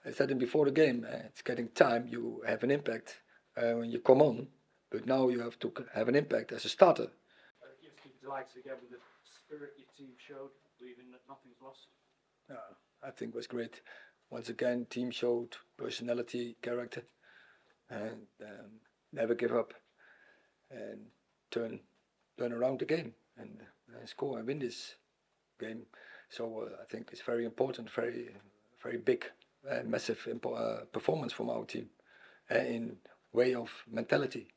I said it before the game, it's getting time you have an impact when you come on, but now you have to have an impact as a starter. You've been delighted again with the spirit your team showed, believing that nothing's lost. I think it was great. Once again, team showed personality, character, and never give up, and turn around the game and score and win this game. So I think it's very important, very big, massive performance from our team in way of mentality.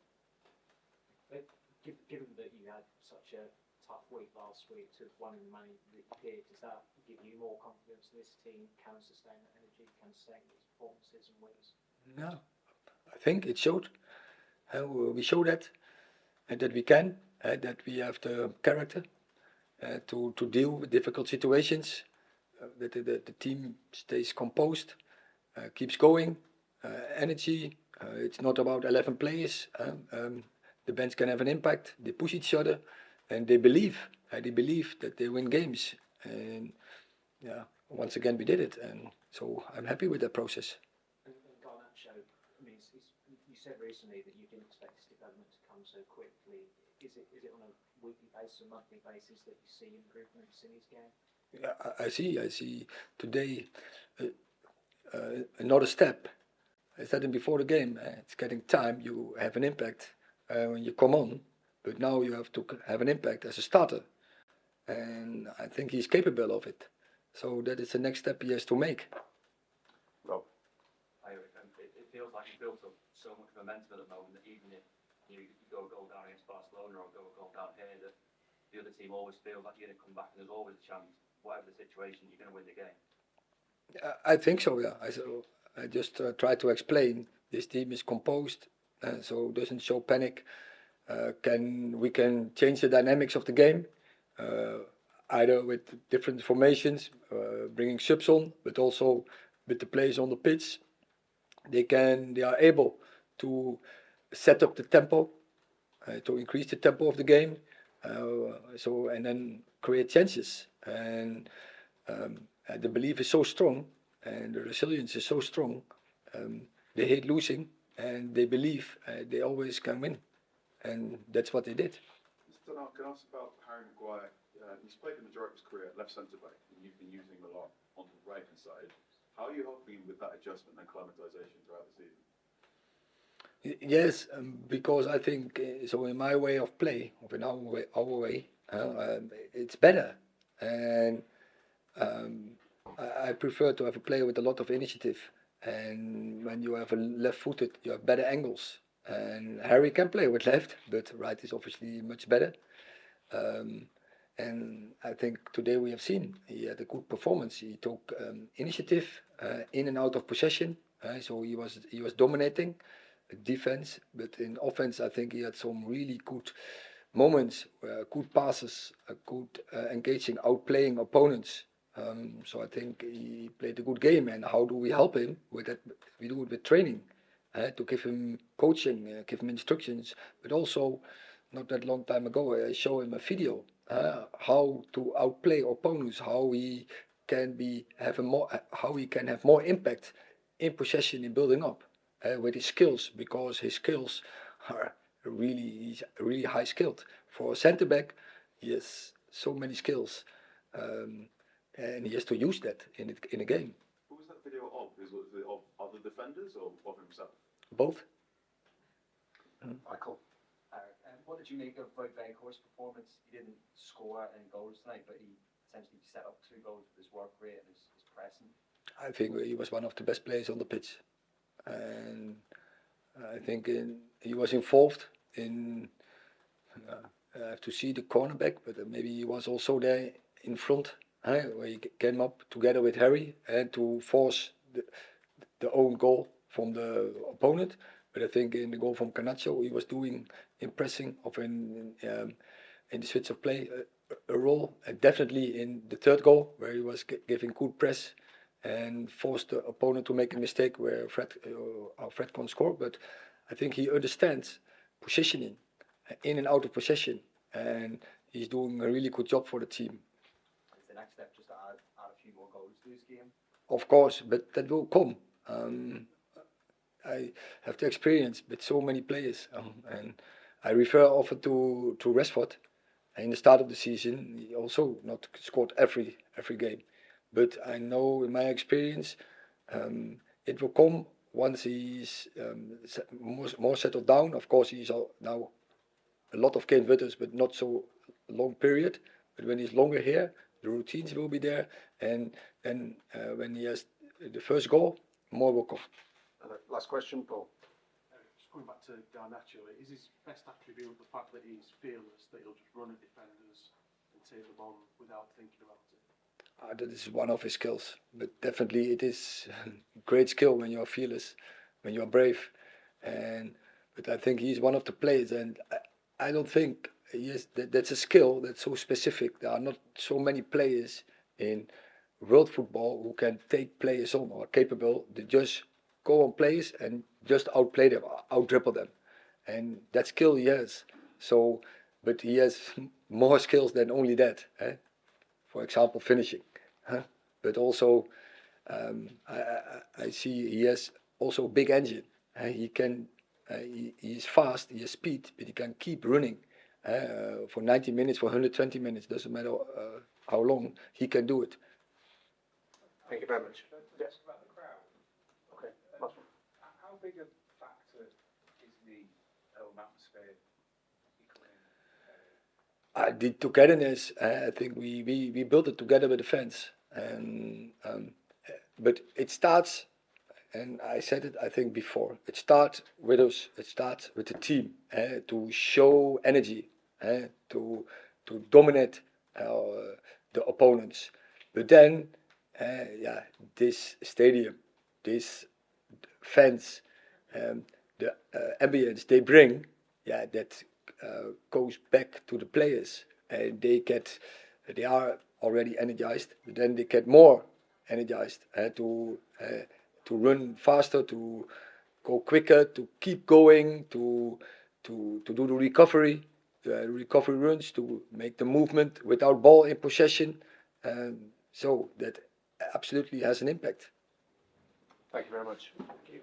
Given that you had such a tough week last week to one in the money that you did, does that give you more confidence this team can sustain that energy, can sustain these performances and wins? No, I think it showed. We show that we can, that we have the character to deal with difficult situations, that the team stays composed, keeps going, energy. It's not about 11 players. The bench can have an impact. They push each other, and they believe. They believe that they win games. And yeah, once again we did it, and so I'm happy with that process. And Garnacho, I mean, you said recently that you didn't expect this development to come so quickly. Is it on a weekly basis, or monthly basis that you see improvements in his game? Yeah, I see today another step. I said it before the game. It's getting time you have an impact when you come on, but now you have to have an impact as a starter, and I think he's capable of it. So that is the next step he has to make. Rob. Erik, it feels like you built up so much momentum at the moment that even if you go a goal down against Barcelona or go a goal down here, that the other team always feels like you're going to come back and there's always a chance, whatever the situation, you're going to win the game. I think so, yeah. I just try to explain this team is composed, so doesn't show panic. We can change the dynamics of the game, either with different formations, bringing subs on, but also with the players on the pitch. They are able to set up the tempo, to increase the tempo of the game, and then create chances. And the belief is so strong, and the resilience is so strong. They hate losing, and they believe they always can win, and that's what they did. Mr. Ten Hag, can I ask about Harry Maguire? He's played the majority of his career at left centre back, and you've been using him a lot on the right hand side. How are you helping with that adjustment and acclimatisation throughout the season? Yes, because I think so. In my way of play, or in our way, it's better, and I prefer to have a player with a lot of initiative. And when you have a left-footed, you have better angles. And Harry can play with left, but right is obviously much better. And I think today we have seen he had a good performance. He took initiative in and out of possession, so he was dominating defense. But in offense, I think he had some really good moments, good passes, good engaging, outplaying opponents. So I think he played a good game. And how do we help him with that? We do it with training, to give him coaching, give him instructions, but also. Not that long time ago, I showed him a video how to outplay opponents, how he can have more impact in possession, in building up with his skills, because his skills are he's really high skilled. For a centre back, he has so many skills, and he has to use that in a game. Who was that video of? Was it of other defenders or of himself? Both. Michael. What did you make of Wout Weghorst's performance? He didn't score any goals tonight, but he essentially set up 2 goals with his work rate and his pressing. I think he was one of the best players on the pitch, and I think he was involved in. I have to see the cornerback, but maybe he was also there in front, where he came up together with Harry and to force the own goal from the opponent. But I think in the goal from Garnacho, he was doing impressing in the switch of play a role, and definitely in the third goal where he was giving good press and forced the opponent to make a mistake where Fred can't score. But I think he understands positioning, in and out of possession, and he's doing a really good job for the team. Is the next step just to add a few more goals to his game? Of course, but that will come. I have the experience with so many players, and I refer often to Rashford. In the start of the season, he also not scored every game, but I know in my experience, it will come once he's more settled down. Of course, he's now a lot of games with us, but not so long period. But when he's longer here, the routines will be there, and then when he has the first goal, more will come. Last question, Paul. Just going back to Garnacho, is his best attribute the fact that he's fearless, that he'll just run at defenders and take them on without thinking about it? That is one of his skills, but definitely it is a great skill when you are fearless, when you are brave, but I think he's one of the players, and I don't think that's a skill that's so specific. There are not so many players in world football who can take players on or are capable to just go on players and just outplay them, out-dribble them, and that skill he has. So, but he has more skills than only that. For example, finishing. But also, I see he has also a big engine. He can, he is fast, he has speed, but he can keep running for 90 minutes, for 120 minutes. Doesn't matter how long, he can do it. Thank you very much. Yes. About the crowd. Okay. Last one. How big a factor is the home atmosphere becoming? The togetherness, I think we built it together with the fans, and but it starts, and I said it I think before. It starts with us. It starts with the team to show energy, to dominate the opponents. But then, this stadium, this fans, the ambience they bring, that goes back to the players, and they are already energized, but then they get more energized to run faster, to go quicker, to keep going, to do the recovery runs, to make the movement without ball in possession, so that absolutely has an impact. Thank you very much. Thank you.